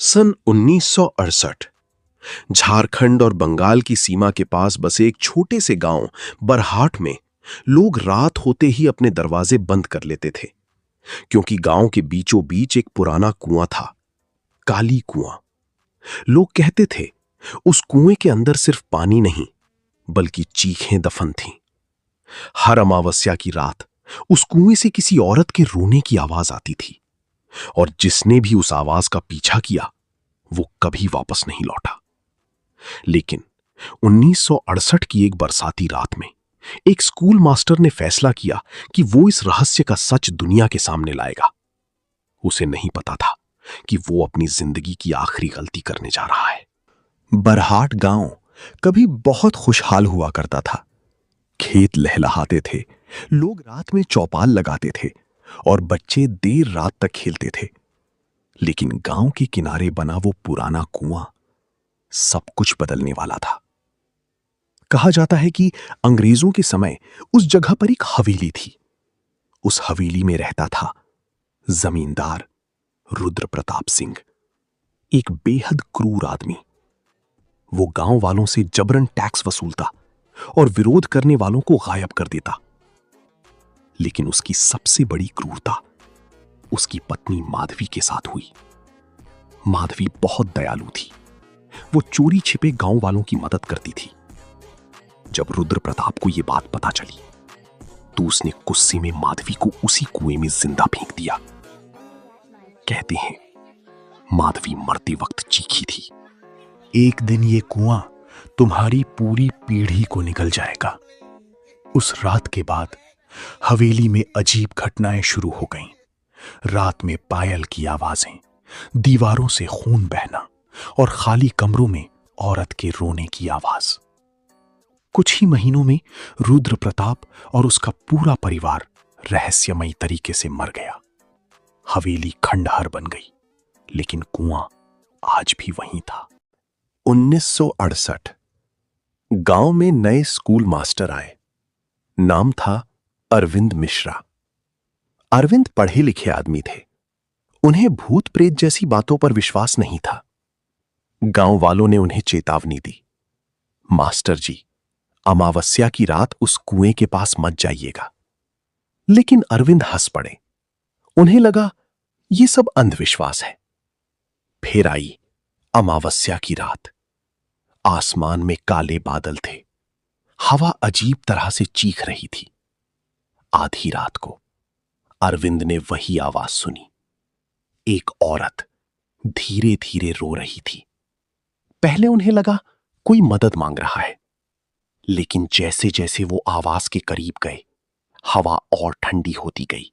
सन 1968 झारखंड और बंगाल की सीमा के पास बसे एक छोटे से गांव बरहाट में लोग रात होते ही अपने दरवाजे बंद कर लेते थे, क्योंकि गांव के बीचों बीच एक पुराना कुआं था, काली कुआं। लोग कहते थे उस कुएं के अंदर सिर्फ पानी नहीं बल्कि चीखें दफन थीं। हर अमावस्या की रात उस कुएं से किसी औरत के रोने की आवाज आती थी, और जिसने भी उस आवाज का पीछा किया वो कभी वापस नहीं लौटा। लेकिन 1968 की एक बरसाती रात में एक स्कूल मास्टर ने फैसला किया कि वो इस रहस्य का सच दुनिया के सामने लाएगा। उसे नहीं पता था कि वो अपनी जिंदगी की आखिरी गलती करने जा रहा है। बरहाट गांव कभी बहुत खुशहाल हुआ करता था। खेत लहलहाते थे, लोग रात में चौपाल लगाते थे और बच्चे देर रात तक खेलते थे। लेकिन गांव के किनारे बना वो पुराना कुआं सब कुछ बदलने वाला था। कहा जाता है कि अंग्रेजों के समय उस जगह पर एक हवेली थी। उस हवेली में रहता था जमींदार रुद्र प्रताप सिंह, एक बेहद क्रूर आदमी। वो गांव वालों से जबरन टैक्स वसूलता और विरोध करने वालों को गायब कर देता। लेकिन उसकी सबसे बड़ी क्रूरता उसकी पत्नी माधवी के साथ हुई। माधवी बहुत दयालु थी। वो चोरी छिपे गांव वालों की मदद करती थी। जब रुद्र प्रताप को यह बात पता चली तो उसने गुस्से में माधवी को उसी कुएं में जिंदा फेंक दिया। कहते हैं माधवी मरते वक्त चीखी थी, एक दिन ये कुआं तुम्हारी पूरी पीढ़ी को निगल जाएगा। उस रात के बाद हवेली में अजीब घटनाएं शुरू हो गईं। रात में पायल की आवाजें, दीवारों से खून बहना और खाली कमरों में औरत के रोने की आवाज। कुछ ही महीनों में रुद्र प्रताप और उसका पूरा परिवार रहस्यमयी तरीके से मर गया। हवेली खंडहर बन गई, लेकिन कुआं आज भी वहीं था। 1968 गांव में नए स्कूल मास्टर आए। नाम था अरविंद मिश्रा। अरविंद पढ़े लिखे आदमी थे। उन्हें भूत प्रेत जैसी बातों पर विश्वास नहीं था। गांव वालों ने उन्हें चेतावनी दी, मास्टर जी, अमावस्या की रात उस कुएं के पास मत जाइएगा। लेकिन अरविंद हंस पड़े। उन्हें लगा यह सब अंधविश्वास है। फिर आई अमावस्या की रात। आसमान में काले बादल थे। हवा अजीब तरह से चीख रही थी। आधी रात को अरविंद ने वही आवाज सुनी। एक औरत धीरे धीरे रो रही थी। पहले उन्हें लगा कोई मदद मांग रहा है, लेकिन जैसे जैसे वो आवाज के करीब गए, हवा और ठंडी होती गई।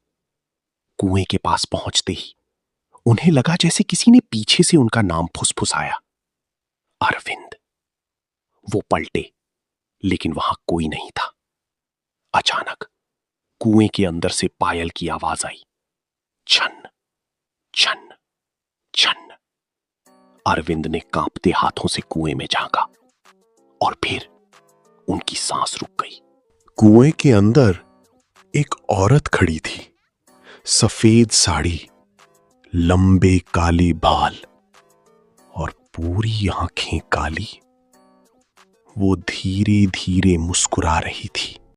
कुएं के पास पहुंचते ही उन्हें लगा जैसे किसी ने पीछे से उनका नाम फुसफुसाया, अरविंद। वो पलटे, लेकिन वहां कोई नहीं था। अचानक कुएं के अंदर से पायल की आवाज आई, छन छन छन। अरविंद ने कांपते हाथों से कुएं में झांका और फिर उनकी सांस रुक गई। कुएं के अंदर एक औरत खड़ी थी। सफेद साड़ी, लंबे काले बाल और पूरी आंखें काली। वो धीरे धीरे मुस्कुरा रही थी।